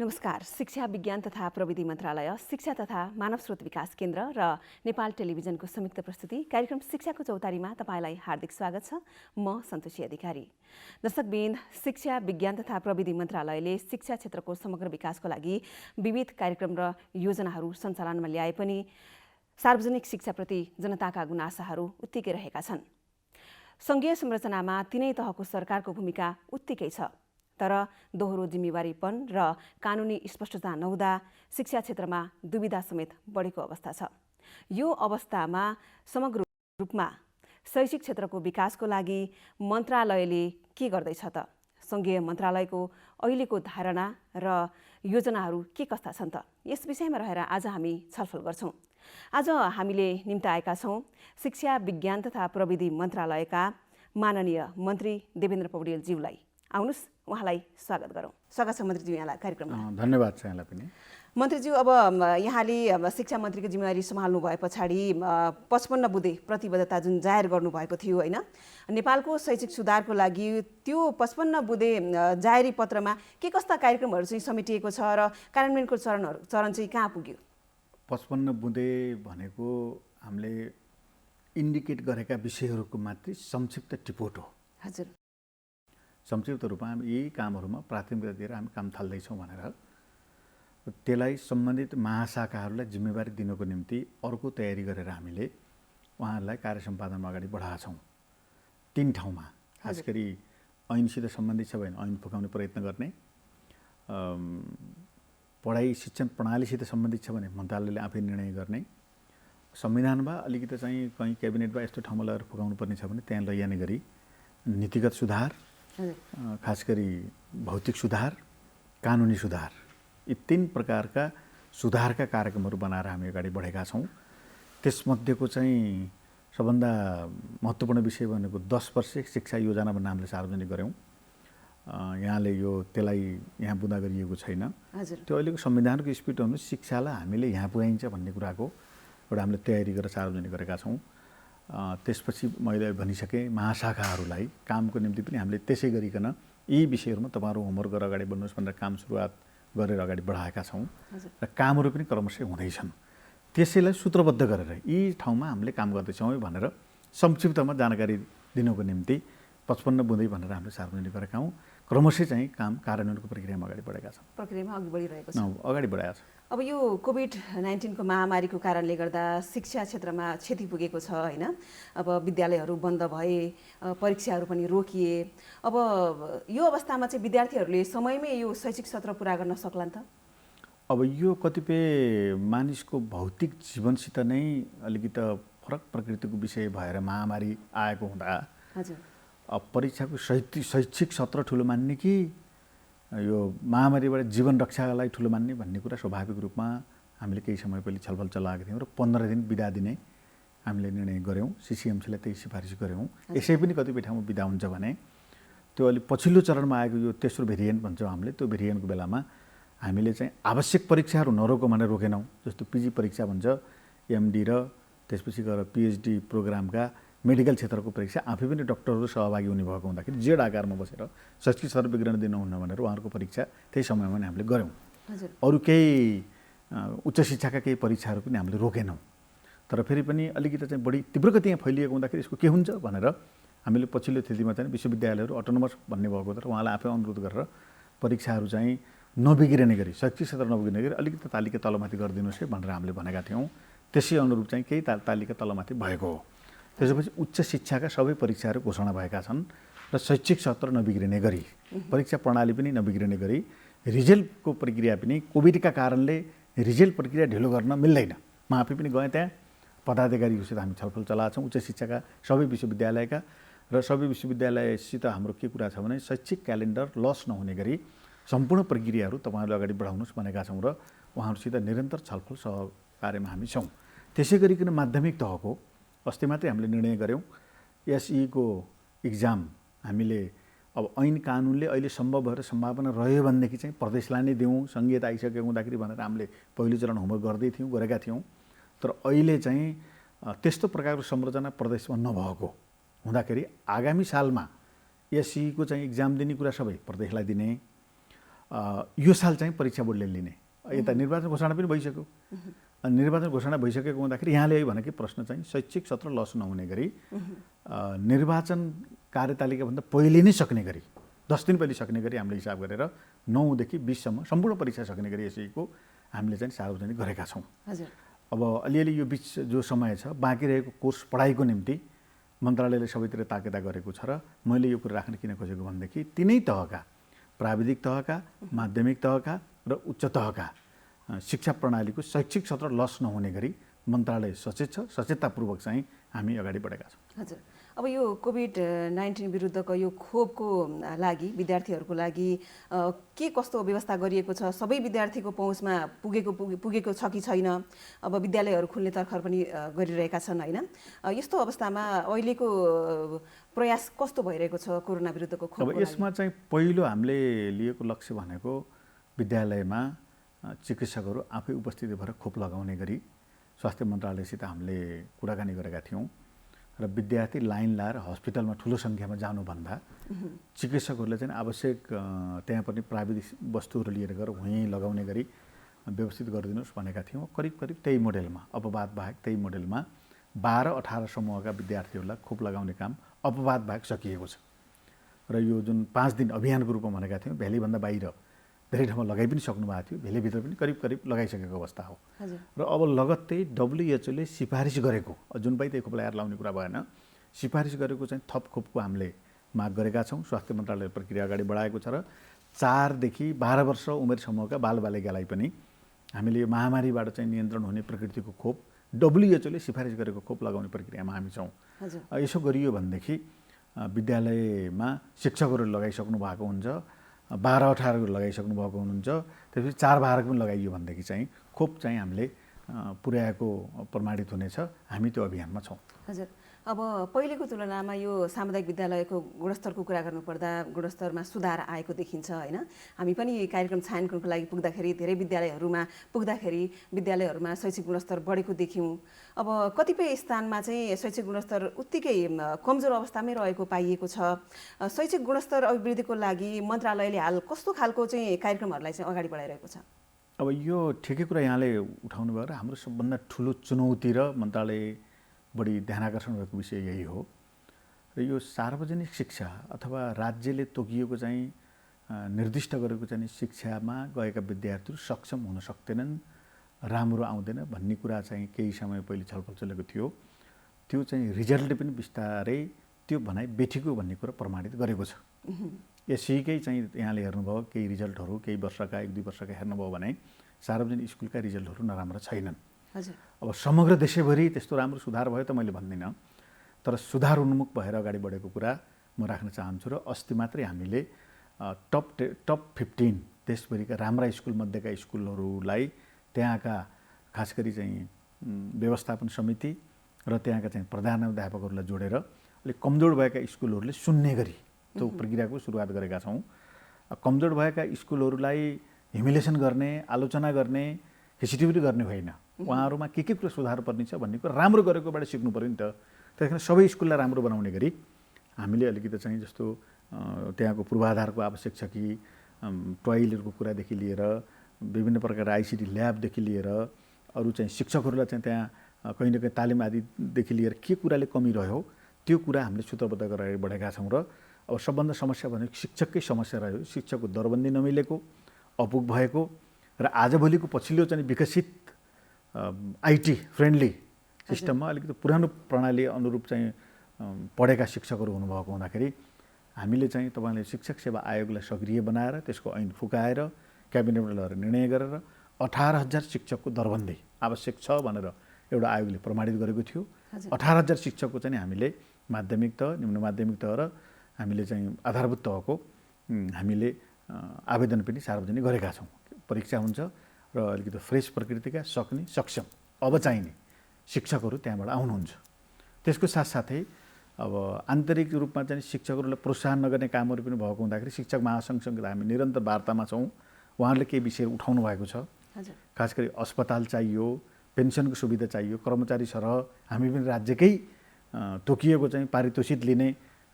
नमस्कार। शिक्षा विज्ञान तथा प्रविधि मन्त्रालय, शिक्षा तथा मानव स्रोत विकास केन्द्र र नेपाल टेलिभिजनको संयुक्त प्रस्तुति कार्यक्रम शिक्षाको चौतारीमा तपाईलाई हार्दिक स्वागत छ। म सन्तोषी अधिकारी। दर्शकवृन्द, शिक्षा विज्ञान तथा प्रविधि मन्त्रालयले शिक्षा क्षेत्रको समग्र विकासको लागि विविध कार्यक्रम र योजनाहरू सञ्चालनमा ल्याए पनि सार्वजनिक शिक्षाप्रति जनताका गुनासाहरू उत्तिकै रहेका छन्। सङ्घीय संरचनामा तीनै तहको सरकारको भूमिका उत्तिकै छ, तर दोहोरो जिम्मेवारीपन र कानुनी स्पष्टता नहुँदा शिक्षा क्षेत्रमा दुविधा समेत बढेको अवस्था छ। यो अवस्थामा समग्र रूपमा शैक्षिक क्षेत्रको विकासको लागि मन्त्रालयले के गर्दैछ त? सङ्घीय मन्त्रालयको अहिलेको धारणा र योजनाहरू के कस्ता छन् त? यस विषयमा रहेर आज हामी छलफल गर्छौँ। आज हामीले निम्ताएका छौँ शिक्षा विज्ञान तथा प्रविधि मन्त्रालयका माननीय मन्त्री देवेन्द्र पौडेलज्यूलाई। आउनुहोस्, उहाँलाई स्वागत गरौँ। स्वागत छ मन्त्रीज्यू यहाँलाई कार्यक्रममा। धन्यवाद छ यहाँलाई पनि। मन्त्रीज्यू, अब यहाँले शिक्षा मन्त्रीको जिम्मेवारी सम्हाल्नु भए पछाडि 55 बुँदे प्रतिबद्धता जुन जाहेर गर्नुभएको थियो होइन, नेपालको शैक्षिक सुधारको लागि त्यो 55 बुँदे जाहेरी पत्रमा के कस्ता कार्यक्रमहरू चाहिँ समेटिएको छ र कार्यान्वयनको चरण चाहिँ कहाँ पुग्यो? 55 बुँदे भनेको हामीले इन्डिकेट गरेका विषयहरूको मात्रै संक्षिप्त टिपोट हो। हजुर। संक्षिप्त रूपमा हामी यही कामहरूमा प्राथमिकता दिएर हामी काम थाल्दैछौँ भनेर त्यसलाई सम्बन्धित महाशाखाहरूलाई जिम्मेवारी दिनको निम्ति अर्को तयारी गरेर हामीले उहाँहरूलाई कार्य सम्पादनमा अगाडि बढाएका छौँ। 3 ठाउँमा, खास गरी ऐनसित सम्बन्धित छ भने ऐन फुकाउने प्रयत्न गर्ने, पढाइ शिक्षण प्रणालीसित सम्बन्धित छ भने मन्त्रालयले आफै निर्णय गर्ने, संविधानमा अलिकति चाहिँ कहीँ क्याबिनेटमा यस्तो ठाउँमा लगेर फुकाउनु पर्ने छ भने त्यहाँ लैजाने गरी नीतिगत सुधार, खास गरी भौतिक सुधार, कानुनी सुधार, यी 3 प्रकारका सुधारका कार्यक्रमहरू बनाएर हामी अगाडि बढेका छौँ। त्यसमध्येको चाहिँ सबभन्दा महत्त्वपूर्ण विषय भनेको 10 वर्षे शिक्षा योजना भन्ने हामीले सार्वजनिक गऱ्यौँ। यहाँले त्यसलाई यहाँ बुँदा गरिएको छैन। त्यो अहिलेको संविधानको स्पिरिट अनुसार शिक्षालाई हामीले यहाँ पुर्याइन्छ भन्ने कुराको एउटा हामीले तयारी गरेर सार्वजनिक गरेका छौँ। त्यसपछि मैले भनिसकेँ, महाशाखाहरूलाई कामको निम्ति पनि हामीले त्यसै गरिकन यी विषयहरूमा तपाईँहरू होमवर्क गरेर अगाडि बढ्नुहोस् भनेर काम सुरुवात गरेर अगाडि बढाएका छौँ र कामहरू पनि क्रमशः हुँदैछन्। त्यसैलाई सूत्रबद्ध गरेर यी ठाउँमा हामीले काम गर्दैछौँ भनेर संक्षिप्तमा जानकारी दिनको निम्ति 55 बुँदै भनेर हामीले सार्वजनिक गरेका हौँ। क्रमशः चाहिँ काम कार्यान्वयनको प्रक्रियामा अगाडि बढेका छौँ। प्रक्रियामा अघि बढिरहेको छ। अगाडि बढाएको छ। अब यो कोभिड-19 को महामारीको कारणले गर्दा शिक्षा क्षेत्रमा क्षति पुगेको छ होइन। अब विद्यालयहरू बन्द भए, परीक्षाहरू पनि रोकिए। अब यो अवस्थामा चाहिँ विद्यार्थीहरूले समयमै यो शैक्षिक सत्र पुरा गर्न सक्लान् त? अब यो कतिपय मानिसको भौतिक जीवनसित नै अलिकति फरक प्रकृतिको विषय भएर महामारी आएको हुँदा हजुर, अब परीक्षाको शैक्षिक सत्र ठुलो मान्ने कि यो महामारीबाट जीवन रक्षालाई ठुलो मान्ने भन्ने कुरा स्वाभाविक रूपमा हामीले केही समय पहिले छलफल चलाएका थियौँ र 15 दिन बिदा दिने हामीले निर्णय गऱ्यौँ। सिसिएमसीलाई त्यही सिफारिस गऱ्यौँ। यसै पनि कतिपय ठाउँमा बिदा हुन्छ भने त्यो अलिक पछिल्लो चरणमा आएको यो तेस्रो भेरिएन्ट भन्छौँ हामीले, त्यो भेरिएन्टको बेलामा हामीले चाहिँ आवश्यक परीक्षाहरू नरोकौँ भनेर रोकेनौँ। जस्तो पिजी परीक्षा भन्छ, एमडी र त्यसपछि गएर पिएचडी प्रोग्रामका मेडिकल क्षेत्रको परीक्षा आफै पनि डक्टरहरू सहभागी हुने भएको हुँदाखेरि जेड आकारमा बसेर शैक्षिक सत्र विवरण दिनुहुन्न भनेर उहाँहरूको परीक्षा त्यही समयमा नै हामीले गऱ्यौँ। अरू केही उच्च शिक्षाका केही परीक्षाहरू पनि हामीले रोकेनौँ। तर फेरि पनि अलिकति चाहिँ बढी तीव्र गति यहाँ फैलिएको हुँदाखेरि यसको के हुन्छ भनेर हामीले पछिल्लो स्थितिमा चाहिँ विश्वविद्यालयहरू अटोनोमस भन्ने भएको तर उहाँलाई आफै अनुरोध गरेर परीक्षाहरू चाहिँ नबिग्रिने गरी, शैक्षिक क्षेत्र नबिग्रिने गरी अलिकति तालिका तलमाथि गरिदिनुहोस् है भनेर हामीले भनेका थियौँ। त्यसै अनुरूप चाहिँ केही तालिका तलमाथि भएको हो। त्यसपछि उच्च शिक्षाका सबै परीक्षाहरू घोषणा भएका छन् र शैक्षिक सत्र नबिग्रिने गरी, परीक्षा प्रणाली पनि नबिग्रिने गरी, रिजल्टको प्रक्रिया पनि कोभिडका कारणले रिजल्ट प्रक्रिया ढिलो गर्न मिल्दैन। म आफै पनि गएँ त्यहाँ, पदाधिकारीहरूसित हामी छलफल चलाएका छौँ। उच्च शिक्षाका सबै विश्वविद्यालयका र सबै विश्वविद्यालयसित हाम्रो के कुरा छ भने शैक्षिक क्यालेन्डर लस नहुने गरी सम्पूर्ण प्रक्रियाहरू तपाईँहरूले अगाडि बढाउनुहोस् भनेका छौँ र उहाँहरूसित निरन्तर छलफल सहकार्यमा हामी छौँ। त्यसै गरिकन माध्यमिक तहको अस्ति मात्रै हामीले निर्णय गऱ्यौँ एसईको इक्जाम हामीले अब ऐन कानुनले अहिले सम्भव भएर सम्भावना रह्यो भनेदेखि चाहिँ प्रदेशलाई नै दिउँ, सङ्घीयता आइसकेको हुँदाखेरि भनेर हामीले पहिलो चरण होमवर्क गरेका थियौँ। तर अहिले चाहिँ त्यस्तो प्रकारको संरचना प्रदेशमा नभएको हुँदाखेरि आगामी सालमा एसईको चाहिँ इक्जाम दिने कुरा सबै प्रदेशलाई दिने, यो साल चाहिँ परीक्षा बोर्डले लिने। यता निर्वाचन घोषणा पनि भइसक्यो। अनि निर्वाचन घोषणा भइसकेको हुँदाखेरि यहाँले भनेकै प्रश्न चाहिँ शैक्षिक सत्र लस नहुने गरी निर्वाचन कार्यतालिकाभन्दा पहिले नै सक्ने गरी 10 दिन पहिले सक्ने गरी हामीले हिसाब गरेर 9 देखि 20 सम्म सम्पूर्ण परीक्षा सक्ने गरी यसैको हामीले चाहिँ सार्वजनिक गरेका छौँ। अब अलिअलि यो बिच जो समय छ बाँकी रहेको कोर्स पढाइको निम्ति मन्त्रालयले सबैतिर ताकेता गरेको छ र मैले यो कुरा राख्न किन खोजेको भनेदेखि तिनै तहका प्राविधिक तहका, माध्यमिक तहका र उच्च तहका शिक्षा प्रणालीको शैक्षिक सत्र लस नहुने गरी मन्त्रालय सचेत छ। सचेततापूर्वक चाहिँ हामी अगाडि बढेका छौँ। हजुर, अब यो कोभिड-19 विरुद्धको यो खोपको लागि विद्यार्थीहरूको लागि के कस्तो व्यवस्था गरिएको छ? सबै विद्यार्थीको पहुँचमा पुगेको छ कि छैन? अब विद्यालयहरू खुल्ने तर्खर पनि गरिरहेका छन् होइन? यस्तो अवस्थामा अहिलेको प्रयास कस्तो भइरहेको छ कोरोना विरुद्धको खोप? अब यसमा चाहिँ पहिलो हामीले लिएको लक्ष्य भनेको विद्यालयमा चिकित्सकहरू आफै उपस्थित भएर खोप लगाउने गरी स्वास्थ्य मन्त्रालयसित हामीले कुराकानी गरेका थियौँ र विद्यार्थी लाइन लाएर हस्पिटलमा ठुलो सङ्ख्यामा जानुभन्दा चिकित्सकहरूले चाहिँ आवश्यक त्यहाँ पनि प्राविधिक वस्तुहरू लिएर गएर वहीँ लगाउने गरी व्यवस्थित गरिदिनुहोस् भनेका थियौँ। करिब त्यही मोडेलमा अपवाद बाहेक त्यही मोडेलमा 12-18 समूहका विद्यार्थीहरूलाई खोप लगाउने काम अपवाद बाहेक सकिएको छ र यो जुन 5 दिन अभियानको रूपमा भनेका थियौँ भ्यालीभन्दा बाहिर धेरै ठाउँमा लगाइ पनि सक्नु भएको थियो, भ्यालीभित्र पनि करिब लगाइसकेको अवस्था हो। र अब लगत्तै WHO ले सिफारिस गरेको जुन पाइ त्यही खोप लगाएर लाउने कुरा भएन, सिफारिस गरेको चाहिँ थप खोपको हामीले माग गरेका छौँ। स्वास्थ्य मन्त्रालयले प्रक्रिया अगाडि बढाएको छ र 4 देखि 12 वर्ष उमेर समूहका बालबालिकालाई पनि हामीले यो महामारीबाट चाहिँ नियन्त्रण हुने प्रकृतिको खोप WHO ले सिफारिस गरेको खोप लगाउने प्रक्रियामा हामी छौँ। यसो गरियो भनेदेखि विद्यालयमा शिक्षकहरू लगाइसक्नु भएको हुन्छ, 12-18 लगाइसक्नु भएको हुनुहुन्छ, त्यसपछि 4-12 पनि लगाइयो भनेदेखि चाहिँ खोप चाहिँ हामीले पुर्याएको प्रमाणित हुनेछ। हामी त्यो अभियानमा छौँ। हजुर, अब पहिलेको तुलनामा यो सामुदायिक विद्यालयको गुणस्तरको कुरा गर्नुपर्दा गुणस्तरमा सुधार आएको देखिन्छ होइन? हामी पनि कार्यक्रम छायाङ्कनको लागि पुग्दाखेरि धेरै विद्यालयहरूमा विद्यालयहरूमा शैक्षिक गुणस्तर बढेको देख्यौँ। अब कतिपय स्थानमा चाहिँ शैक्षिक गुणस्तर उत्तिकै कमजोर अवस्थामै रहेको पाइएको छ। शैक्षिक गुणस्तर अभिवृद्धिको लागि मन्त्रालयले हाल कस्तो खालको चाहिँ कार्यक्रमहरूलाई चाहिँ अगाडि बढाइरहेको छ? अब यो ठिकै कुरा यहाँले उठाउनु भयो र हाम्रो सबभन्दा ठुलो चुनौती र मन्त्रालय बढी ध्यानाकर्षण भएको विषय यही हो। र यो सार्वजनिक शिक्षा अथवा राज्यले तोकिएको चाहिँ निर्दिष्ट गरेको चाहिँ शिक्षामा गएका विद्यार्थीहरू सक्षम हुन सक्दैनन्, राम्रो आउँदैन भन्ने कुरा चाहिँ केही समय पहिले छलफल चलेको थियो। त्यो चाहिँ रिजल्टले पनि बिस्तारै त्यो भनाइ बेठीको भन्ने कुरा प्रमाणित गरेको छ। यसैकै चाहिँ यहाँले हेर्नुभयो केही रिजल्टहरू केही वर्षका 1-2 वर्षका हेर्नुभयो भने सार्वजनिक स्कुलका रिजल्टहरू नराम्रा छैनन्। अब समग्र देशैभरि त्यस्तो राम्रो सुधार भयो त मैले भन्दिनँ, तर सुधार उन्मुख भएर अगाडि बढेको कुरा म राख्न चाहन्छु। र अस्ति मात्रै हामीले टप 15 देशभरिका राम्रा स्कुलमध्येका स्कुलहरूलाई त्यहाँका खास गरी चाहिँ व्यवस्थापन समिति र त्यहाँका चाहिँ प्रधानाध्यापकहरूलाई जोडेर अलिक कमजोर भएका स्कुलहरूले सुन्ने गरी त्यो प्रक्रियाको सुरुवात गरेका छौँ। कमजोर भएका स्कुलहरूलाई ह्युमिलेसन गर्ने, आलोचना गर्ने, खिचिटिपिटी गर्ने होइन, उहाँहरूमा के कुरा सुधार पर्ने छ भन्ने कुरा राम्रो गरेकोबाट सिक्नु पऱ्यो नि त। त्यस कारण सबै स्कुललाई राम्रो बनाउने गरी हामीले अलिकति चाहिँ जस्तो त्यहाँको पूर्वाधारको आवश्यक छ कि टोयलेटको कुरादेखि लिएर विभिन्न प्रकारका ICT ल्याबदेखि लिएर अरू चाहिँ शिक्षकहरूलाई चाहिँ त्यहाँ कहीँ न कहीँ तालिम आदिदेखि लिएर के कुराले कमी रह्यो त्यो कुरा हामीले सूत्रबद्ध गरेर बढेका छौँ। र अब सबभन्दा समस्या भनेको शिक्षककै समस्या रह्यो। शिक्षकको दरबन्दी नमिलेको, अपुग भएको र आजभोलिको पछिल्लो चाहिँ विकसित IT फ्रेन्डली सिस्टममा अलिकति पुरानो प्रणाली अनुरूप चाहिँ पढेका शिक्षकहरू हुनुभएको हुँदाखेरि हामीले चाहिँ तपाईँले शिक्षक सेवा आयोगलाई सक्रिय बनाएर त्यसको ऐन फुकाएर क्याबिनेटमा लगेर निर्णय गरेर 18,000 शिक्षकको दरबन्दी आवश्यक छ भनेर एउटा आयोगले प्रमाणित गरेको थियो। 18,000 शिक्षकको चाहिँ हामीले माध्यमिक तह, निम्न माध्यमिक तह र हामीले चाहिँ आधारभूत तहको हामीले आवेदन पनि सार्वजनिक गरेका छौँ। परीक्षा हुन्छ र अलिकति फ्रेस प्रकृतिका सक्ने सक्षम अब चाहिने शिक्षकहरू त्यहाँबाट आउनुहुन्छ। त्यसको साथसाथै अब आन्तरिक रूपमा चाहिँ शिक्षकहरूलाई प्रोत्साहन नगर्ने कामहरू पनि भएको हुँदाखेरि शिक्षक महासङ्घसँग हामी निरन्तर वार्तामा छौँ। उहाँहरूले केही विषय उठाउनु भएको छ। खास गरी अस्पताल चाहियो, पेन्सनको सुविधा चाहियो, कर्मचारी सरह हामी पनि राज्यकै तोकिएको चाहिँ पारितोषिक लिने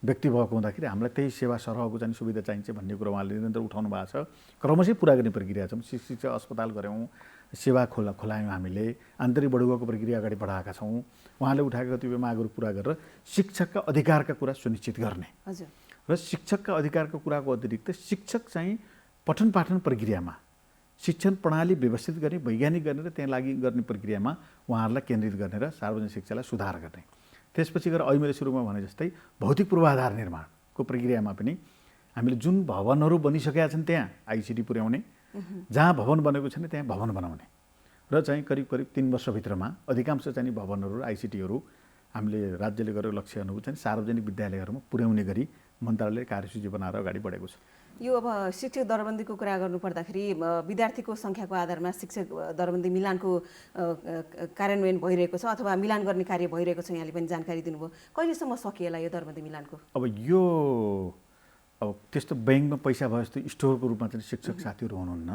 व्यक्ति भएको हुँदाखेरि हामीलाई त्यही सेवा सरहको चाहिँ सुविधा चाहिन्छ भन्ने कुरा उहाँले निरन्तर उठाउनु भएको छ। क्रमशः पुरा गर्ने प्रक्रिया छ। शिक्षा अस्पताल गऱ्यौँ, सेवा खोलायौँ, हामीले आन्तरिक बढुवाको प्रक्रिया अगाडि बढाएका छौँ। उहाँले उठाएका कतिपय मागहरू पुरा गरेर शिक्षकका अधिकारका कुरा सुनिश्चित गर्ने र शिक्षकका अधिकारको कुराको अतिरिक्त शिक्षक चाहिँ पठन पाठन प्रक्रियामा शिक्षण प्रणाली व्यवस्थित गर्ने, वैज्ञानिक गर्ने र त्यहाँ लागि गर्ने प्रक्रियामा उहाँहरूलाई केन्द्रित गर्ने र सार्वजनिक शिक्षालाई सुधार गर्ने। त्यसपछि गएर अहिले मैले सुरुमा भने जस्तै भौतिक पूर्वाधार निर्माणको प्रक्रियामा पनि हामीले जुन भवनहरू बनिसकेका छन् त्यहाँ आइसिटी पुर्याउने, जहाँ भवन बनेको छैन त्यहाँ भवन बनाउने र चाहिँ करिब 3 वर्षभित्रमा अधिकांश चाहिँ भवनहरू आइसिटीहरू हामीले राज्यले गरेको लक्ष्यहरू चाहिँ सार्वजनिक विद्यालयहरूमा पुर्याउने गरी मन्त्रालयले कार्यसूची बनाएर अगाडि बढेको छ। यो अब शिक्षक दरबन्दीको कुरा गर्नुपर्दाखेरि विद्यार्थीको सङ्ख्याको आधारमा शिक्षक दरबन्दी मिलानको कार्यान्वयन भइरहेको छ अथवा मिलान गर्ने कार्य भइरहेको छ। यहाँले पनि जानकारी दिनुभयो। कहिलेसम्म सकिएला यो दरबन्दी मिलानको? अब त्यस्तो ब्याङ्कमा पैसा भयो जस्तो स्टोरको रूपमा चाहिँ शिक्षक साथीहरू हुनुहुन्न।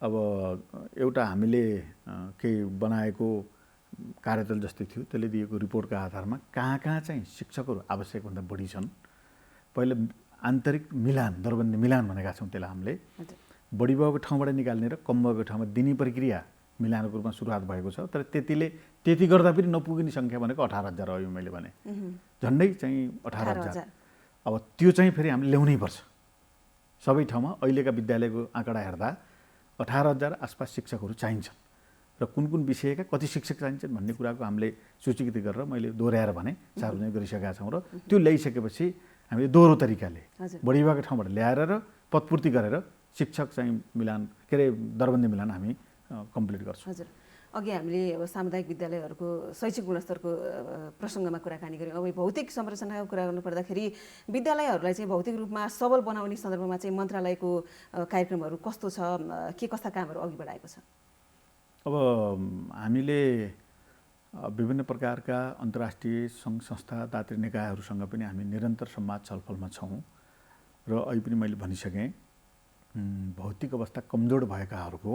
अब एउटा हामीले केही बनाएको कार्यदल जस्तै थियो, त्यसले दिएको रिपोर्टका आधारमा कहाँ चाहिँ शिक्षकहरू आवश्यकभन्दा बढी छन्। पहिला आन्तरिक मिलान, दरबन्दी मिलान भनेका छौँ त्यसलाई हामीले। बढी भएको ठाउँबाट निकाल्ने र कम भएको ठाउँमा दिने प्रक्रिया मिलानको रूपमा सुरुवात भएको छ। तर त्यति गर्दा पनि नपुग्ने सङ्ख्या भनेको 18,000 हो। मैले भने झन्डै चाहिँ 18,000। अब त्यो चाहिँ फेरि हामीले ल्याउनै पर्छ सबै ठाउँमा। अहिलेका विद्यालयको आँकडा हेर्दा 18,000 आसपास शिक्षकहरू चाहिन्छन् र कुन विषयका कति शिक्षक चाहिन्छन् भन्ने कुराको हामीले सूचीकृत गरेर मैले दोहोऱ्याएर भने सार्वजनिक गरिसकेका छौँ। र त्यो ल्याइसकेपछि हामीले दोहोरो तरिकाले बढी भएको ठाउँबाट ल्याएर र पदपूर्ति गरेर शिक्षक चाहिँ मिलान दरबन्दी मिलान हामी कम्प्लिट गर्छौँ। हजुर, अघि हामीले अब सामुदायिक विद्यालयहरूको शैक्षिक गुणस्तरको प्रसङ्गमा कुराकानी गऱ्यौँ। अब भौतिक संरचनाको कुरा गर्नुपर्दाखेरि विद्यालयहरूलाई चाहिँ भौतिक रूपमा सबल बनाउने सन्दर्भमा चाहिँ मन्त्रालयको कार्यक्रमहरू कस्तो छ, के कस्ता कामहरू अघि बढाएको छ? अब हामीले विभिन्न प्रकारका अन्तर्राष्ट्रिय सङ्घ संस्था, दात्री निकायहरूसँग पनि हामी निरन्तर संवाद छलफलमा छौँ। र अहिले पनि मैले भनिसकेँ, भौतिक अवस्था कमजोर भएकाहरूको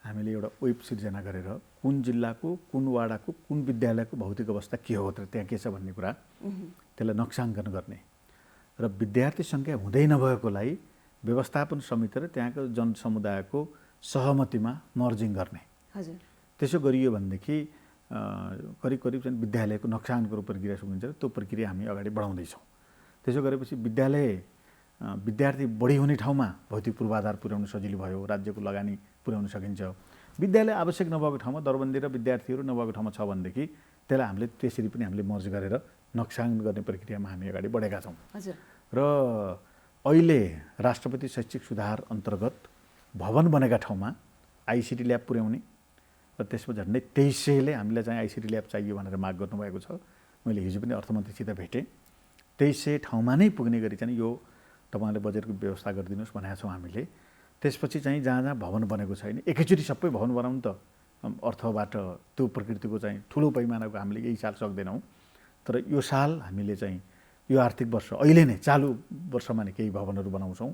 हामीले एउटा वेब सिर्जना गरेर कुन जिल्लाको, कुन वाडाको, कुन विद्यालयको भौतिक अवस्था के हो त त्यहाँ के छ भन्ने कुरा त्यसलाई नक्साङ्कन गर्ने र विद्यार्थी सङ्ख्या हुँदै नभएकोलाई व्यवस्थापन समिति र त्यहाँको जनसमुदायको सहमतिमा मर्जिङ गर्ने। त्यसो गरियो भनेदेखि करिब चाहिँ विद्यालयको नक्साङ्कनको प्रक्रिया सुनिन्छ। त्यो प्रक्रिया हामी अगाडि बढाउँदैछौँ। त्यसो गरेपछि विद्यार्थी बढी हुने ठाउँमा भौतिक पूर्वाधार पुर्याउन सजिलो भयो, राज्यको लगानी पुर्याउन सकिन्छ। विद्यालय आवश्यक नभएको ठाउँमा दरबन्दी र विद्यार्थीहरू नभएको ठाउँमा छ भनेदेखि त्यसलाई हामीले त्यसरी पनि हामीले मर्ज गरेर नक्साङ्कन गर्ने प्रक्रियामा हामी अगाडि बढेका छौँ। र अहिले राष्ट्रपति शैक्षिक सुधार अन्तर्गत भवन बनेका ठाउँमा आइसिटी ल्याब पुर्याउने र त्यसमा झन्डै 2300ले हामीलाई चाहिँ आइसिटी ल्याब चाहियो भनेर माग गर्नुभएको छ। मैले हिजो पनि अर्थमन्त्रीसित भेटेँ। 2300 ठाउँमा नै पुग्ने गरी चाहिँ यो तपाईँले बजेटको व्यवस्था गरिदिनुहोस् भनेका छौँ हामीले। त्यसपछि चाहिँ जहाँ भवन बनेको छैन एकैचोटि सबै भवन बनाउनु त अर्थबाट त्यो प्रकृतिको चाहिँ ठुलो पैमानाको हामीले यही साल सक्दैनौँ। तर यो साल हामीले चाहिँ यो आर्थिक वर्ष अहिले नै चालु वर्षमा नै केही भवनहरू बनाउँछौँ।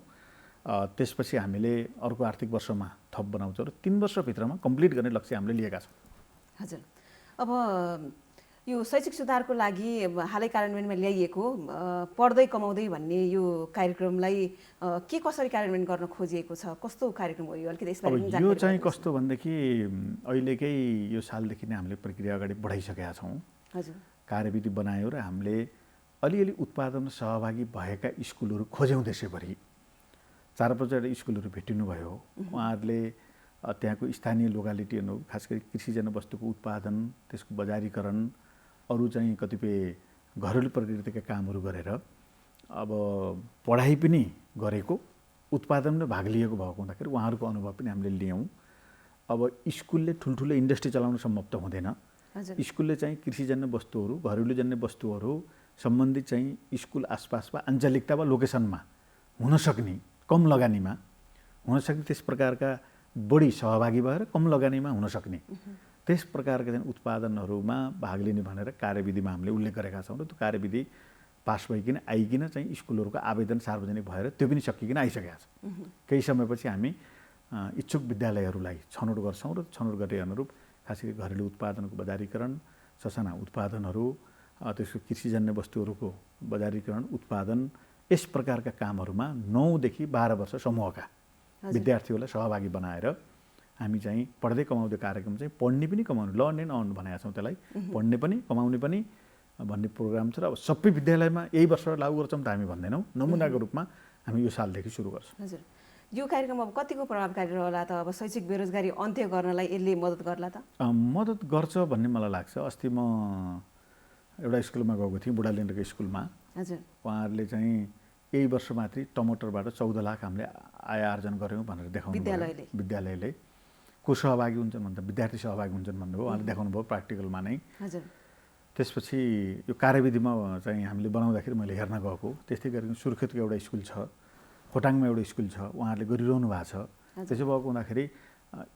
त्यसपछि हामीले अर्को आर्थिक वर्षमा थप बनाउँछौँ र 3 वर्षभित्रमा कम्प्लिट गर्ने लक्ष्य हामीले लिएका छौँ। हजुर, अब यो शैक्षिक सुधारको लागि हालै कार्यान्वयनमा ल्याइएको पढ्दै कमाउँदै भन्ने यो कार्यक्रमलाई के कसरी कार्यान्वयन गर्न खोजिएको छ? कस्तो कार्यक्रम हो यो? अलिकति यसबारे यो चाहिँ कस्तो भनेदेखि अहिलेकै यो सालदेखि नै हामीले प्रक्रिया अगाडि बढाइसकेका छौँ। हजुर, कार्यविधि बनायो र हामीले अलिअलि उत्पादनमा सहभागी भएका स्कुलहरू खोज्यौँ। देशैभरि 4-5 स्कुलहरू भेटिनुभयो। उहाँहरूले त्यहाँको स्थानीय लोकालिटीहरू, खास गरी कृषिजन्य वस्तुको उत्पादन, त्यसको बजारीकरण, अरू चाहिँ कतिपय घरेलु प्रकृतिका कामहरू गरेर अब पढाइ पनि गरेको, उत्पादनमा भाग लिएको भएको हुँदाखेरि उहाँहरूको अनुभव पनि हामीले लियौँ। अब स्कुलले ठुल्ठुलो इन्डस्ट्री चलाउन सम्भव त हुँदैन। स्कुलले चाहिँ कृषिजन्य वस्तुहरू, घरेलुजन्य वस्तुहरू सम्बन्धित चाहिँ स्कुल आसपासमा आञ्चलिकता वा लोकेसनमा हुन सक्ने, कम लगानीमा हुन सक्ने, त्यस प्रकारका बढी सहभागी भएर कम लगानीमा हुन सक्ने त्यस प्रकारका चाहिँ उत्पादनहरूमा भाग लिने भनेर कार्यविधिमा हामीले उल्लेख गरेका छौँ। र त्यो कार्यविधि पास भइकन आइकन चाहिँ स्कुलहरूको आवेदन सार्वजनिक भएर त्यो पनि सकिकन आइसकेका छ। केही समयपछि हामी इच्छुक विद्यालयहरूलाई छनौट गर्छौँ र छनौट गरे अनुरूप खास गरी घरेलु उत्पादनको बजारीकरण, ससाना उत्पादनहरू त्यसको कृषिजन्य वस्तुहरूको बजारीकरण उत्पादन यस प्रकारका कामहरूमा 9 देखि 12 वर्ष समूहका विद्यार्थीहरूलाई सहभागी बनाएर हामी चाहिँ पढ्दै कमाउँदै कार्यक्रम चाहिँ पढ्ने पनि कमाउने लर्न एन्ड अर्न भनेका छौँ त्यसलाई पढ्ने पनि कमाउने पनि भन्ने प्रोग्राम छ र अब सबै विद्यालयमा यही वर्ष लागू गर्छौँ त हामी भन्दैनौँ नमुनाको रूपमा हामी यो सालदेखि सुरु गर्छौँ। हजुर यो कार्यक्रम अब कतिको प्रभावकारी रहला त अब शैक्षिक बेरोजगारी अन्त्य गर्नलाई यसले मद्दत गर्ला त? मद्दत गर्छ भन्ने मलाई लाग्छ। अस्ति म एउटा स्कुलमा गएको थिएँ बुढालिन्द्रको स्कुलमा। हजुर उहाँहरूले चाहिँ यही वर्ष मात्रै टमाटरबाट 14 लाख हामीले आय आर्जन गऱ्यौँ भनेर देखाउनु विद्यालयले को सहभागी हुन्छन् भन्दा विद्यार्थी सहभागी हुन्छन् भन्नुभयो। उहाँले देखाउनु भयो प्र्याक्टिकलमा नै। हजुर त्यसपछि यो कार्यविधिमा चाहिँ हामीले बनाउँदाखेरि मैले हेर्न गएको त्यस्तै गरी सुर्खेतको एउटा स्कुल छ, खोटाङमा एउटा स्कुल छ, उहाँहरूले गरिरहनु भएको छ। त्यसो भएको हुँदाखेरि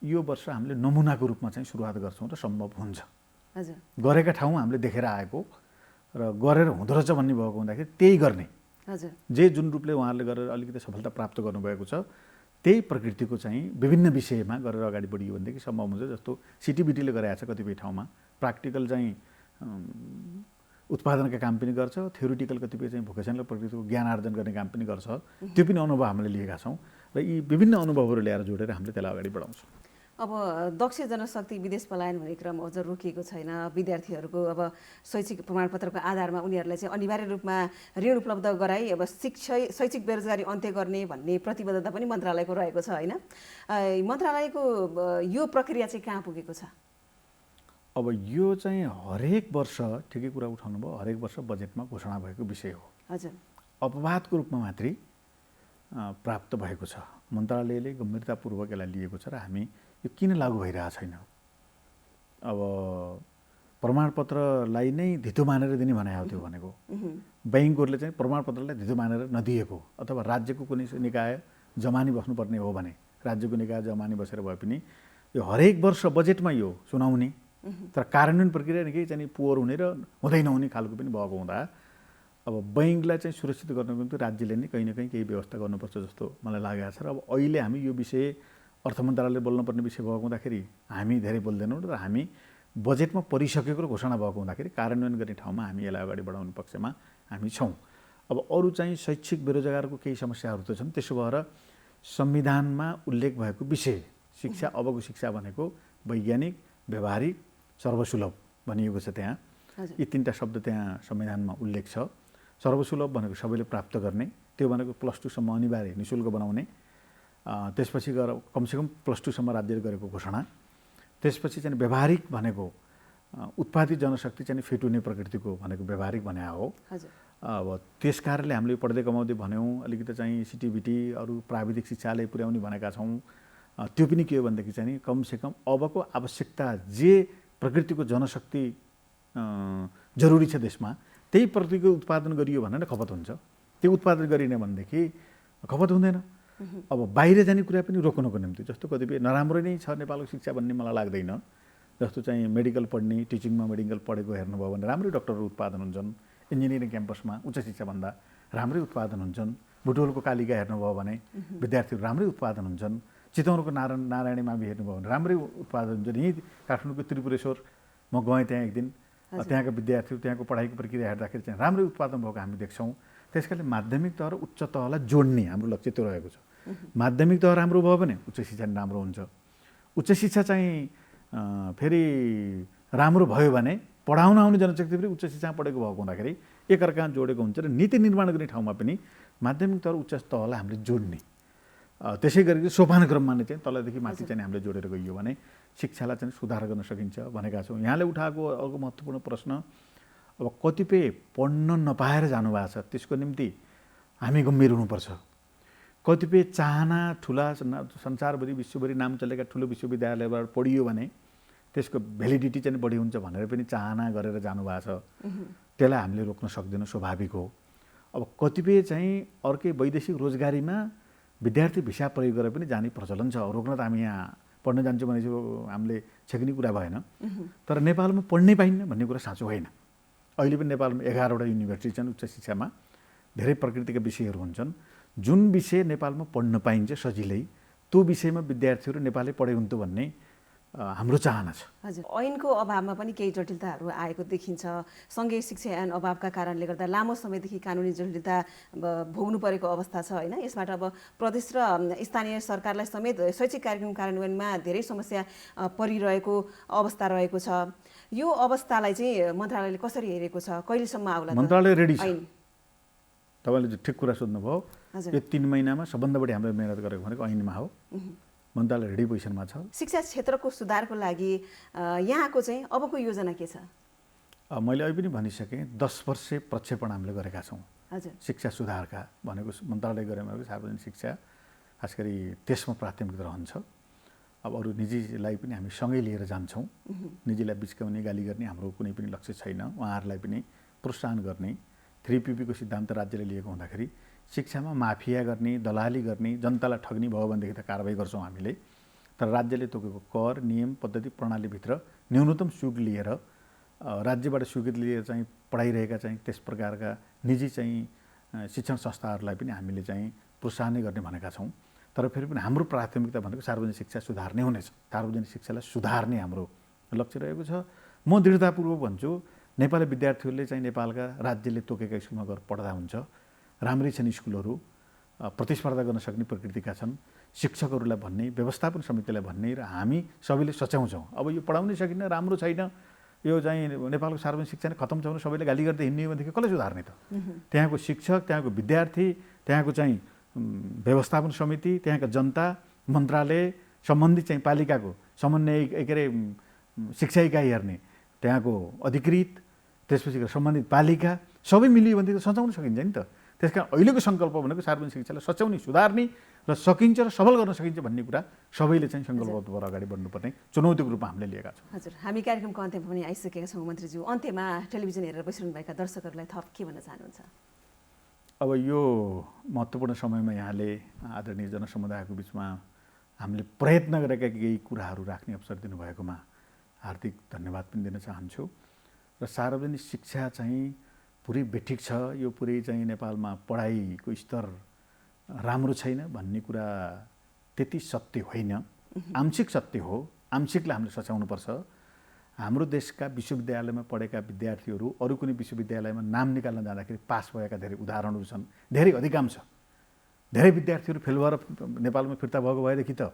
यो वर्ष हामीले नमुनाको रूपमा चाहिँ सुरुवात गर्छौँ र सम्भव हुन्छ। हजुर गरेका ठाउँ हामीले देखेर आएको र गरेर हुँदो रहेछ भन्ने भएको हुँदाखेरि त्यही गर्ने। हजुर जे जुन रूपले उहाँहरूले गरेर अलिकति सफलता प्राप्त गर्नुभएको छ त्यही प्रकृतिको चाहिँ विभिन्न विषयमा गरेर अगाडि बढियो भनेदेखि सम्भव हुन्छ। जस्तो सिटिबिटीले गरेको छ कतिपय ठाउँमा प्र्याक्टिकल चाहिँ उत्पादनका काम पनि गर्छ, थ्योरिटिकल कतिपय चाहिँ भोकेसनल प्रकृतिको ज्ञान आर्जन गर्ने काम पनि गर्छ। त्यो पनि अनुभव हामीले लिएका छौँ र यी विभिन्न अनुभवहरू ल्याएर जोडेर हामीले त्यसलाई अगाडि बढाउँछौँ। अब दक्ष जनशक्ति विदेश पलायन भन्ने क्रम अझ रोकिएको छैन। विद्यार्थीहरूको अब शैक्षिक प्रमाणपत्रको आधारमा उनीहरूलाई चाहिँ अनिवार्य रूपमा ऋण उपलब्ध गराई अब शैक्षिक बेरोजगारी अन्त्य गर्ने भन्ने प्रतिबद्धता पनि मन्त्रालयको रहेको छ होइन? मन्त्रालयको यो प्रक्रिया चाहिँ कहाँ पुगेको छ? अब यो चाहिँ हरेक वर्ष ठिकै कुरा उठाउनु भयो, हरेक वर्ष बजेटमा घोषणा भएको विषय हो। हजुर अपवादको रूपमा मात्रै प्राप्त भएको छ। मन्त्रालयले गम्भीरतापूर्वक यसलाई लिएको छ र हामी यो किन लागू भइरहेको छैन। अब प्रमाणपत्रलाई नै धितो मानेर दिने भने आउँथ्यो भनेको ब्याङ्कहरूले चाहिँ प्रमाणपत्रलाई धितो मानेर नदिएको अथवा राज्यको कुनै निकाय जमानी बस्नुपर्ने हो भने राज्यको निकाय जमानी बसेर भए पनि यो हरेक वर्ष बजेटमा यो सुनाउने तर कार्यान्वयन प्रक्रिया निकै चाहिँ पुवर हुने र हुँदै नहुने खालको पनि भएको हुँदा अब बैङ्कलाई चाहिँ सुरक्षित गर्नको निम्ति राज्यले नै कहीँ न कहीँ केही व्यवस्था गर्नुपर्छ जस्तो मलाई लागेको छ। र अब अहिले हामी यो विषय अर्थ मन्त्रालयले बोल्नुपर्ने विषय भएको हुँदाखेरि हामी धेरै बोल्दैनौँ र हामी बजेटमा परिसकेको र घोषणा भएको हुँदाखेरि कार्यान्वयन गर्ने ठाउँमा हामी यसलाई अगाडि बढाउने पक्षमा हामी छौँ। अब अरू चाहिँ शैक्षिक बेरोजगारको केही समस्याहरू त छन्। त्यसो भएर संविधानमा उल्लेख भएको विषय शिक्षा अबको शिक्षा भनेको वैज्ञानिक व्यावहारिक सर्वसुलभ भनिएको छ। त्यहाँ यी 3टा शब्द त्यहाँ संविधानमा उल्लेख छ। सर्वसुलभ भनेको सबैले प्राप्त गर्ने, त्यो भनेको +2 सम्म अनिवार्य निःशुल्क बनाउने, त्यसपछि गएर कमसेकम +2 सम्म राज्यले गरेको घोषणा, त्यसपछि चाहिँ व्यावहारिक भनेको उत्पादित जनशक्ति चाहिँ फिट हुने प्रकृतिको भनेको व्यावहारिक भने हो। अब त्यस कारणले हामीले पढ्दै कमाउँदै भन्यौँ अलिकति चाहिँ सिटिबिटी अरू प्राविधिक शिक्षाले पुर्याउने भनेका छौँ। त्यो पनि के हो भनेदेखि चाहिँ कमसेकम अबको आवश्यकता जे प्रकृतिको जनशक्ति जरुरी छ देशमा त्यही प्रकृतिको उत्पादन गरियो भनेर खपत हुन्छ। त्यो उत्पादन गरिने भनेदेखि खपत हुँदैन। अब बाहिर जाने कुरा पनि रोक्नको निम्ति जस्तो कतिपय नराम्रो नै छ नेपालको शिक्षा भन्ने मलाई लाग्दैन। जस्तो चाहिँ मेडिकल पढ्ने टिचिङमा मेडिकल पढेको हेर्नुभयो भने राम्रै डक्टरहरू उत्पादन हुन्छन्। इन्जिनियरिङ क्याम्पसमा उच्च शिक्षाभन्दा राम्रै उत्पादन हुन्छन्। बुटवलको कालिका हेर्नुभयो भने विद्यार्थीहरू राम्रै उत्पादन हुन्छन्। चितवनको नारायणी मावि हेर्नुभयो भने राम्रै उत्पादन हुन्छन्। यहीँ काठमाडौँको त्रिपुरेश्वर म गएँ त्यहाँ एक दिन, त्यहाँका विद्यार्थीहरू त्यहाँको पढाइको प्रक्रिया हेर्दाखेरि चाहिँ राम्रै उत्पादन भएको हामी देख्छौँ। त्यस कारणले माध्यमिक तह र उच्च तहलाई जोड्ने हाम्रो लक्ष्य त्यो रहेको छ। माध्यमिक तह राम्रो भयो भने उच्च शिक्षा पनि राम्रो हुन्छ। उच्च शिक्षा चाहिँ फेरि राम्रो भयो भने पढाउन आउने जनशक्ति फेरि उच्च शिक्षामा पढेको भएको हुँदाखेरि एकअर्कामा जोडेको हुन्छ र नीति निर्माण गर्ने ठाउँमा पनि माध्यमिक तह र उच्च तहलाई हामीले जोड्ने। त्यसै गरी सोपान क्रममा नै चाहिँ तलदेखि माथि चाहिँ हामीले जोडेर गइयो भने शिक्षालाई चाहिँ सुधार गर्न सकिन्छ भनेका छौँ। यहाँले उठाएको अर्को महत्त्वपूर्ण प्रश्न अब कतिपय पढ्न नपाएर जानुभएको छ त्यसको निम्ति हामी गम्भीर हुनुपर्छ। कतिपय चाहना ठुला संसारभरि विश्वभरि नाम चलेका ठुलो विश्वविद्यालयबाट पढियो भने त्यसको भ्यालिडिटी चाहिँ बढी हुन्छ भनेर पनि चाहना गरेर जानुभएको छ। त्यसलाई हामीले रोक्न सक्दैनौँ, स्वाभाविक हो। अब कतिपय चाहिँ अर्कै वैदेशिक रोजगारीमा विद्यार्थी भिसा प्रयोग गरेर पनि जाने प्रचलन छ। रोक्न त हामी यहाँ पढ्न जान्छौँ भने हामीले छेक्ने कुरा भएन। तर नेपालमा पढ्नै पाइन्न भन्ने कुरा साँचो होइन। अहिले पनि नेपालमा 11वटा युनिभर्सिटी छन् उच्च शिक्षामा। धेरै प्रकृतिका विषयहरू हुन्छन्। जुन विषय नेपालमा पढ्न पाइन्छ सजिलै त्यो विषयमा विद्यार्थीहरू नेपाली पढे हुन्थ्यो भन्ने हाम्रो चाहना छ। हजुर, ऐनको अभावमा पनि केही जटिलताहरू आएको देखिन्छ। सँगै शिक्षा ऐन अभावका कारणले गर्दा लामो समयदेखि कानुनी जटिलता भोग्नु परेको अवस्था छ होइन। यसबाट अब प्रदेश र स्थानीय सरकारलाई समेत शैक्षिक कार्यक्रम कार्यान्वयनमा धेरै समस्या परिरहेको अवस्था रहेको छ। यो अवस्थालाई चाहिँ मन्त्रालयले कसरी हेरेको छ, कहिलेसम्म आउला? मन्त्रालय रेडी छ। तपाईँले ठिक कुरा सोध्नुभयो। हजुर, यो 3 महिनामा सबभन्दा बढी हामीले मेहनत गरेको भनेको ऐनमा हो। मन्त्रालय रेडी पोजिसनमा छ। शिक्षा क्षेत्रको सुधारको लागि यहाँको चाहिँ अबको योजना के छ? मैले अहिले पनि भनिसकेँ, 10 वर्षे प्रक्षेपण हामीले गरेका छौँ। हजुर, शिक्षा सुधारका भनेको मन्त्रालय गरेमा सार्वजनिक शिक्षा खास गरी त्यसमा प्राथमिकता रहन्छ। अब अरू निजीलाई पनि हामी सँगै लिएर जान्छौँ। निजीलाई बिच्काउने, गाली गर्ने हाम्रो कुनै पनि लक्ष्य छैन। उहाँहरूलाई पनि प्रोत्साहन गर्ने 3PP को सिद्धान्त राज्यले लिएको हुँदाखेरि शिक्षामा माफिया गर्ने, दलाली गर्ने, जनतालाई ठग्ने भयो भनेदेखि त कारबाही गर्छौँ हामीले। तर राज्यले तोकेको कर, नियम, पद्धति, प्रणालीभित्र न्यूनतम सुग लिएर राज्यबाट स्वीकृति लिएर चाहिँ पढाइरहेका चाहिँ त्यस प्रकारका निजी चाहिँ शिक्षण संस्थाहरूलाई पनि हामीले चाहिँ प्रोत्साहन गर्ने भनेका छौँ। तर फेरि पनि हाम्रो प्राथमिकता भनेको सार्वजनिक शिक्षा सुधार्ने हुनेछ। सार्वजनिक शिक्षालाई सुधार्ने हाम्रो लक्ष्य रहेको छ। म दृढतापूर्वक भन्छु, नेपाली विद्यार्थीहरूले चाहिँ नेपालका राज्यले तोकेका स्कुलमा गएर पढ्दा हुन्छ। राम्रै छन् स्कुलहरू, प्रतिस्पर्धा गर्न सक्ने प्रकृतिका छन्। शिक्षकहरूलाई भन्ने, व्यवस्थापन समितिलाई भन्ने र हामी सबैले सच्याउँछौँ। अब यो पढाउनै सकिन्न, राम्रो छैन, यो चाहिँ नेपालको सार्वजनिक शिक्षा नै खतम छ भने सबैले गाली गर्दै हिँड्ने हो भनेदेखि कसले सुधार्ने त? त्यहाँको शिक्षक, त्यहाँको विद्यार्थी, त्यहाँको चाहिँ व्यवस्थापन समिति, त्यहाँका जनता, मन्त्रालय, सम्बन्धित चाहिँ पालिकाको समन्वय के अरे शिक्षा इकाइ हेर्ने, त्यहाँको अधिकृत, त्यसपछि सम्बन्धित पालिका सबै मिलियो भने त सचाउन सकिन्छ नि त। त्यस कारण अहिलेको सङ्कल्प भनेको सार्वजनिक शिक्षालाई सच्याउने, सुधार्ने र सकिन्छ र सबल गर्न सकिन्छ भन्ने कुरा सबैले चाहिँ सङ्कल्पबद्ध भएर अगाडि बढ्नुपर्ने चुनौतीको रूपमा हामीले लिएका छौँ। हजुर, हामी कार्यक्रमको अन्त्यमा पनि आइसकेका छौँ मन्त्रीज्यू। अन्त्यमा टेलिभिजन हेरेर बसिरहनुभएका दर्शकहरूलाई थप के भन्न चाहनुहुन्छ? अब यो महत्त्वपूर्ण समयमा यहाँले आदरणीय जनसमुदायको बिचमा हामीले प्रयत्न गरेका केही कुराहरू राख्ने अवसर दिनुभएकोमा हार्दिक धन्यवाद पनि दिन चाहन्छु। र सार्वजनिक शिक्षा चाहिँ पुरै बेठिक छ, यो पुरै चाहिँ नेपालमा पढाइको स्तर राम्रो छैन भन्ने कुरा त्यति सत्य होइन, आंशिक सत्य हो। आंशिकलाई हामीले सच्याउनुपर्छ। हाम्रो देशका विश्वविद्यालयमा पढेका विद्यार्थीहरू अरू कुनै विश्वविद्यालयमा नाम निकाल्न जाँदाखेरि पास भएका धेरै उदाहरणहरू छन्, धेरै अधिकांश। धेरै विद्यार्थीहरू फेल भएर नेपालमा फिर्ता भएको भएदेखि त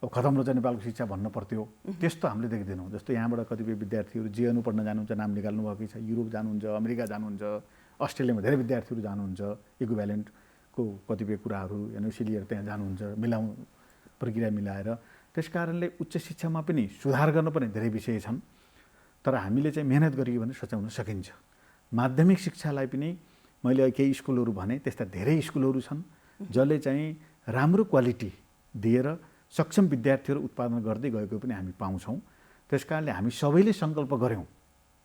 अब खतम रहेछ नेपालको शिक्षा भन्न पर्थ्यो। त्यस्तो हामीले देख्दैनौँ। जस्तो यहाँबाट कतिपय विद्यार्थीहरू जेएनयू पढ्न जानुहुन्छ, नाम निकाल्नु भएकै छ, युरोप जानुहुन्छ, अमेरिका जानुहुन्छ, अस्ट्रेलियामा धेरै विद्यार्थीहरू जानुहुन्छ, इक्विभ्यालेन्टको कतिपय कुराहरू एनओसी लिएर त्यहाँ जानुहुन्छ, प्रक्रिया मिलाएर। त्यस कारणले उच्च शिक्षामा पनि सुधार गर्नुपर्ने धेरै विषय छन्। तर हामीले चाहिँ मेहनत गरियो भने सच्याउन सकिन्छ। माध्यमिक शिक्षालाई पनि मैले केही स्कुलहरू भने, त्यस्ता धेरै स्कुलहरू छन् जसले चाहिँ राम्रो क्वालिटी दिएर सक्षम विद्यार्थीहरू उत्पादन गर्दै गएको पनि हामी पाउँछौँ। त्यस कारणले हामी सबैले सङ्कल्प गऱ्यौँ।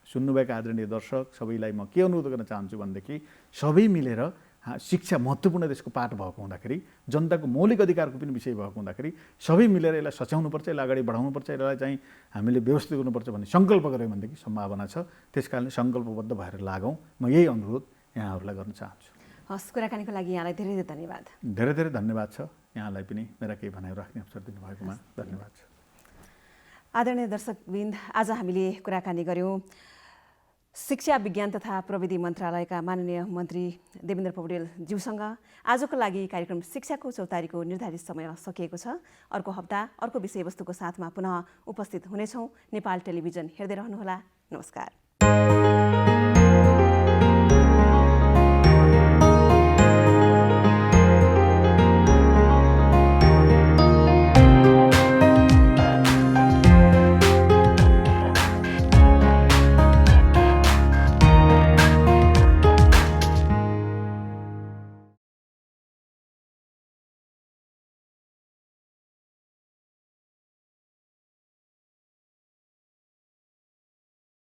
सुन्नुभएका आदरणीय दर्शक सबैलाई म के अनुरोध गर्न चाहन्छु भनेदेखि सबै मिलेर शिक्षा महत्त्वपूर्ण देशको पाठ भएको हुँदाखेरि, जनताको मौलिक अधिकारको पनि विषय भएको हुँदाखेरि सबै मिलेर यसलाई सच्याउनुपर्छ, यसलाई अगाडि बढाउनुपर्छ, यसलाई चाहिँ हामीले व्यवस्थित गर्नुपर्छ भन्ने सङ्कल्प गऱ्यौँ भनेदेखि सम्भावना छ। त्यस कारणले सङ्कल्पबद्ध भएर लागौँ। म यही अनुरोध यहाँहरूलाई गर्न चाहन्छु। हस्, कुराकानीको लागि यहाँलाई धेरै धेरै धन्यवाद। धेरै धेरै धन्यवाद छ। यहाँलाई पनि मेरा केही भनाइ राख्ने अवसर दिनुभएकोमा धन्यवाद छ। आदरणीय दर्शकवृन्द, आज हामीले कुराकानी गऱ्यौँ शिक्षा विज्ञान तथा प्रविधि मन्त्रालयका माननीय मन्त्री देवेन्द्र पौडेल ज्यूसँग। आजको लागि कार्यक्रम शिक्षाको चौतारीको निर्धारित समय सकिएको छ। अर्को हप्ता अर्को विषयवस्तुको साथमा पुनः उपस्थित हुनेछौँ। नेपाल टेलिभिजन हेर्दै रहनुहोला। नमस्कार।